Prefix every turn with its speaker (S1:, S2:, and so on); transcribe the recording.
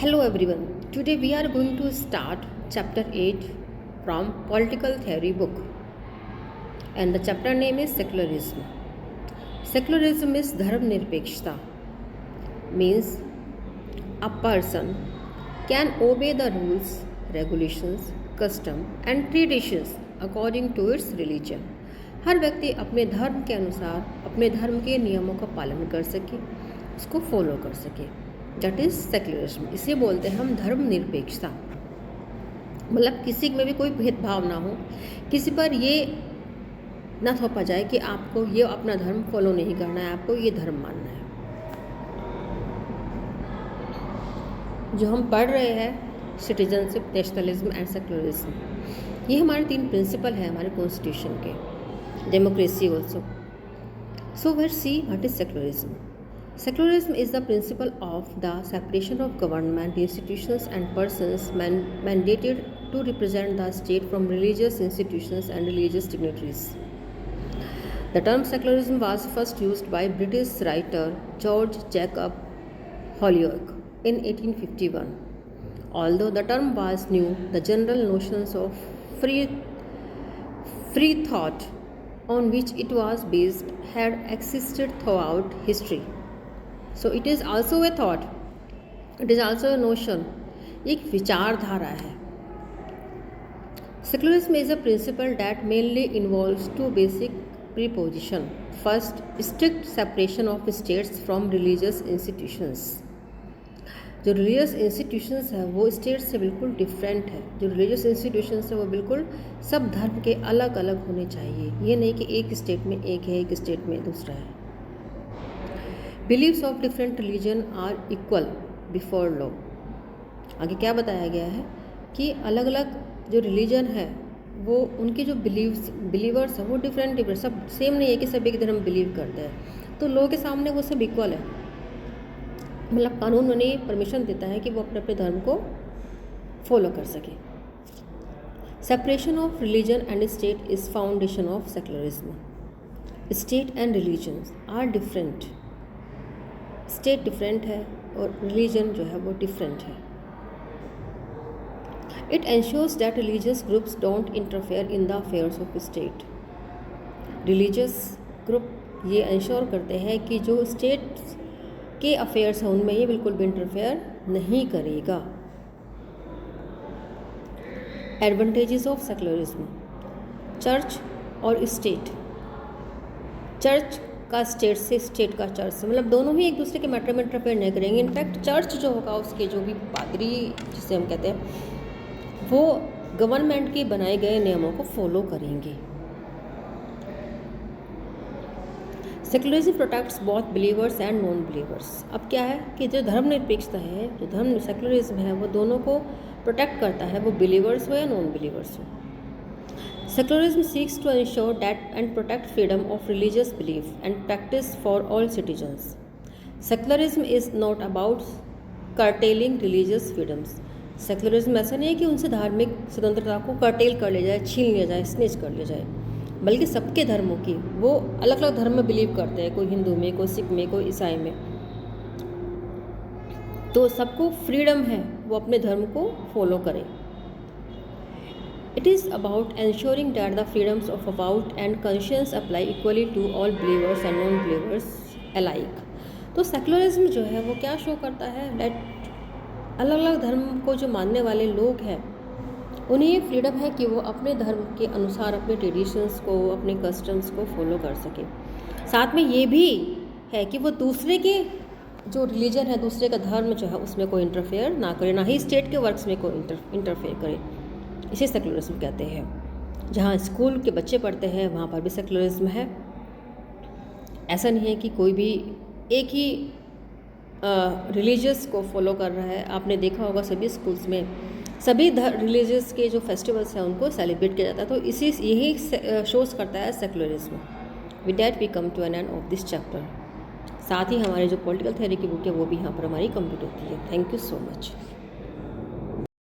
S1: Hello everyone. Today we are going to start chapter 8 from Political Theory book. And the chapter name is Secularism. Secularism is dharmnirpekshta. Means a person can obey the rules, regulations, custom and traditions according to its religion. हर व्यक्ति अपने धर्म के अनुसार अपने धर्म के नियमों का पालन कर सके, उसको फॉलो कर सके. That is secularism. इसे बोलते हैं हम धर्म निरपेक्षता. मतलब किसी में भी कोई भेदभाव ना हो, किसी पर ये ना थोपा जाए कि आपको ये अपना धर्म फॉलो नहीं करना है, आपको ये धर्म मानना है. जो हम पढ़ रहे हैं सिटीजनशिप, नेशनलिज्म एंड सेक्युलरिज्म, ये हमारे 3 प्रिंसिपल हैं हमारे कॉन्स्टिट्यूशन के. Democracy also. So let's see what is secularism. Secularism is the principle of the separation of government institutions and persons mandated to represent the state from religious institutions and religious dignitaries. The term secularism was first used by British writer George Jacob Holyoake in 1851. Although the term was new, the general notions of free thought on which it was based had existed throughout history. So it is also a thought, it is also a notion. एक विचारधारा है. Secularism is a principle that mainly involves 2 basic prepositions. First, strict separation of states from religious institutions. जो religious institutions है वो state से बिल्कुल different है. जो religious institutions है वो बिल्कुल सब धर्म के अलग अलग होने चाहिए. ये नहीं कि एक स्टेट में एक है, एक स्टेट में दूसरा है. Believes of different religion are equal before law. आगे क्या बताया गया है कि अलग अलग जो रिलीजन है वो उनके जो बिलीवर्स हैं वो डिफरेंट सब सेम नहीं है कि सब एक धर्म बिलीव करते हैं. तो लॉ के सामने वो सब इक्वल है. मतलब कानून उन्हें परमिशन देता है कि वो अपने अपने धर्म को फॉलो कर सके. Separation of religion and state is foundation of secularism. State and religion are different. State different है और रिलीजन जो है वो डिफरेंट है. It ensures that religious groups don't interfere in the affairs of state. Religious group ये ensure करते हैं कि जो स्टेट के अफेयर्स हैं उनमें ये बिल्कुल भी इंटरफेयर नहीं करेगा. Advantages of secularism. चर्च और स्टेट. चर्च का स्टेट से, स्टेट का चर्च से, मतलब दोनों ही एक दूसरे के मैटर में इंटरफेयर नहीं करेंगे. इनफैक्ट चर्च जो होगा उसके जो भी पादरी जिसे हम कहते हैं वो गवर्नमेंट के बनाए गए नियमों को फॉलो करेंगे. Secularism protects both believers and non believers. अब क्या है कि जो धर्मनिरपेक्षता है, जो धर्म सेक्युलरिज्म है वो दोनों को प्रोटेक्ट करता है, वो बिलीवर्स हो या नॉन बिलीवर्स हो. Secularism seeks to ensure that and protect freedom of religious belief and practice for all citizens. Secularism is not about curtailing religious freedoms. Secularism ऐसा नहीं है कि उनसे धार्मिक स्वतंत्रता को कर्टेल कर लिया जाए, छीन लिया जाए, स्नेच कर लिया जाए, बल्कि सबके धर्मों की, वो अलग अलग धर्म में बिलीव करते हैं, कोई हिंदू में, कोई सिख में, कोई ईसाई में, तो सबको फ्रीडम है वो अपने धर्म को फॉलो करें. It is about ensuring that the freedoms of thought and conscience apply equally to all believers and non-believers alike. तो सेक्युलरिज्म जो है वो क्या शो करता है, दैट अलग अलग धर्म को जो मानने वाले लोग हैं उन्हें ये फ्रीडम है कि वो अपने धर्म के अनुसार अपने ट्रेडिशंस को, अपने कस्टम्स को फॉलो कर सके. साथ में ये भी है कि वो दूसरे के जो रिलीजन है, दूसरे का धर्म जो है उसमें कोई इंटरफेयर ना करे, ना ही स्टेट के वर्क्स में कोई इंटरफेयर करे. इसे सेक्युलरिज्म कहते हैं. जहाँ स्कूल के बच्चे पढ़ते हैं वहाँ पर भी सेक्युलरिज्म है. ऐसा नहीं है कि कोई भी एक ही रिलीजियस को फॉलो कर रहा है. आपने देखा होगा सभी स्कूल्स में सभी रिलीजियस के जो फेस्टिवल्स हैं उनको सेलिब्रेट किया जाता है. तो यही शोज करता है secularism. With that we come to an end of this chapter. साथ ही हमारे जो पॉलिटिकल थ्योरी की बुक है वो भी यहाँ पर हमारी कंप्लीट होती है. Thank you so much.